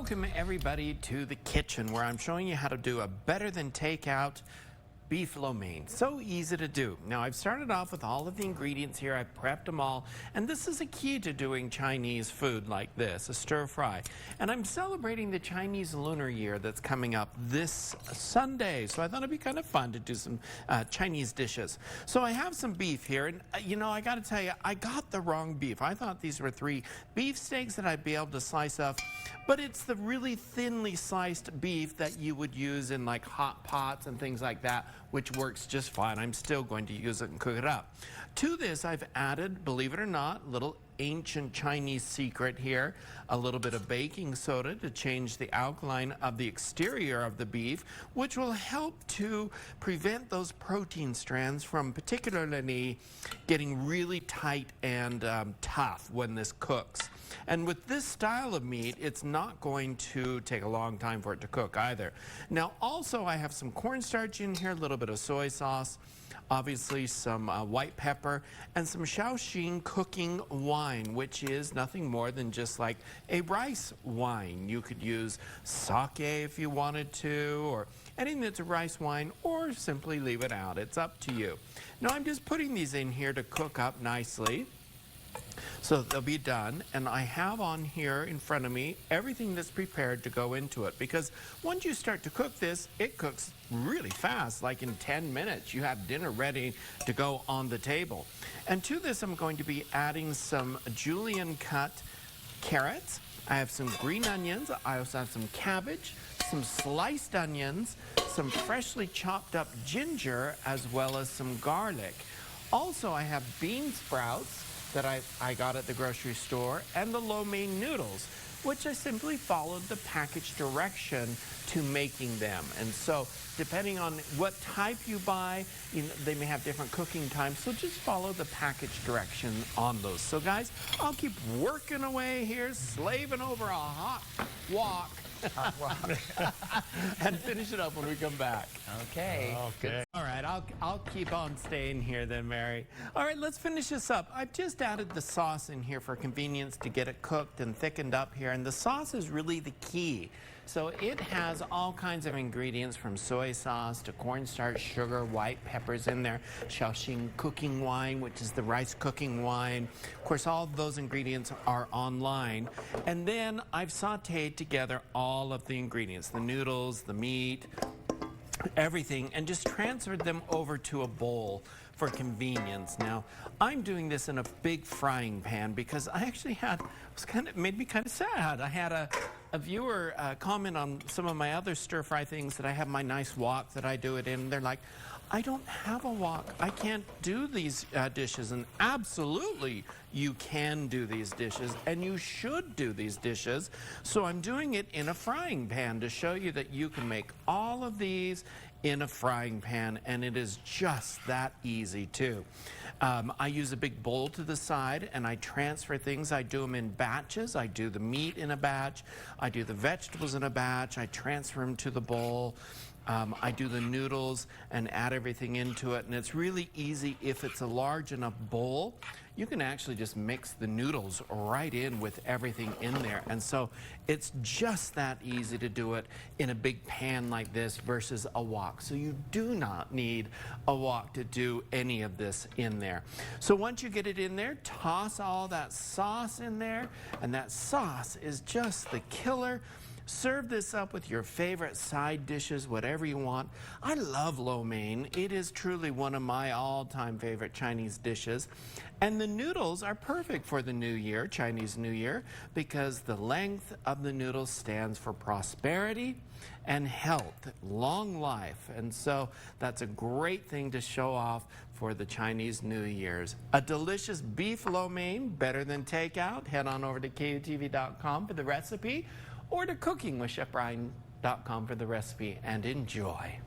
Welcome everybody to the kitchen where I'm showing you how to do a better than takeout beef lo mein. So easy to do. Now I've started off with all of the ingredients here. I've prepped them all, and this is a key to doing Chinese food like this, a stir fry. And I'm celebrating the Chinese Lunar Year that's coming up this Sunday, so I thought it'd be kind of fun to do some Chinese dishes. So I have some beef here, and you know, I got to tell you, I got the wrong beef. I thought these were 3 beef steaks that I'd be able to slice up, but it's the really thinly sliced beef that you would use in like hot pots and things like that, which works just fine. I'm still going to use it and cook it up. To this, I've added, believe it or not, little ancient Chinese secret here, a little bit of baking soda to change the alkaline of the exterior of the beef, which will help to prevent those protein strands from particularly getting really tight and tough when this cooks. And with this style of meat, it's not going to take a long time for it to cook either. Now, also, I have some cornstarch in here, a little bit of soy sauce, obviously some white pepper, and some Shaoxing cooking wine, which is nothing more than just like a rice wine. You could use sake if you wanted to, or anything that's a rice wine, or simply leave it out. It's up to you. Now, I'm just putting these in here to cook up nicely, so they'll be done. And I have on here in front of me everything that's prepared to go into it, because once you start to cook this, it cooks really fast. Like in 10 minutes you have dinner ready to go on the table. And to this, I'm going to be adding some julienne cut carrots. I have some green onions. I also have some cabbage, some sliced onions, some freshly chopped up ginger, as well as some garlic. Also, I have bean sprouts that I got at the grocery store, and the lo mein noodles, which I simply followed the package direction to making them. And so depending on what type you buy, they may have different cooking times, so just follow the package direction on those. So guys, I'll keep working away here, slaving over a hot wok, and finish it up when we come back. Okay. Good. All right, I'll keep on staying here then, Mary. All right, let's finish this up. I've just added the sauce in here for convenience to get it cooked and thickened up here, and the sauce is really the key. So it has all kinds of ingredients, from soy sauce to cornstarch, sugar, white peppers in there, Shaoxing cooking wine, which is the rice cooking wine. Of course, all of those ingredients are online. And then I've sauteed together all of the ingredients, the noodles, the meat, everything, and just transferred them over to a bowl for convenience. Now, I'm doing this in a big frying pan because I actually made me kind of sad. I had a viewer comment on some of my other stir-fry things that I have my nice wok that I do it in. They're like, I don't have a wok. I can't do these dishes. And absolutely, you can do these dishes, and you should do these dishes. So I'm doing it in a frying pan to show you that you can make all of these in a frying pan, and it is just that easy too. I use a big bowl to the side, and I transfer things. I do them in batches. I do the meat in a batch. I do the vegetables in a batch. I transfer them to the bowl. I do the noodles and add everything into it, and it's really easy. If it's a large enough bowl, you can actually just mix the noodles right in with everything in there. And so it's just that easy to do it in a big pan like this versus a wok. So you do not need a wok to do any of this in there. So once you get it in there, toss all that sauce in there, and that sauce is just the killer. Serve this up with your favorite side dishes, whatever you want. I love lo mein. It is truly one of my all-time favorite Chinese dishes. And the noodles are perfect for the New Year, Chinese New Year, because the length of the noodles stands for prosperity and health, long life. And so that's a great thing to show off for the Chinese New Year's. A delicious beef lo mein, better than takeout. Head on over to KUTV.com for the recipe, or to cookingwithchefbryan.com for the recipe, and enjoy.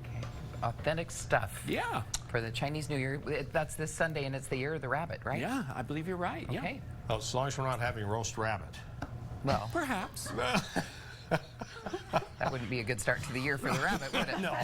Okay. Authentic stuff. Yeah. For the Chinese New Year. That's this Sunday, and it's the year of the rabbit, right? Yeah, I believe you're right. Okay. Yeah. Well, as long as we're not having roast rabbit. Well, Perhaps. that wouldn't be a good start to the year for the rabbit, would it? No.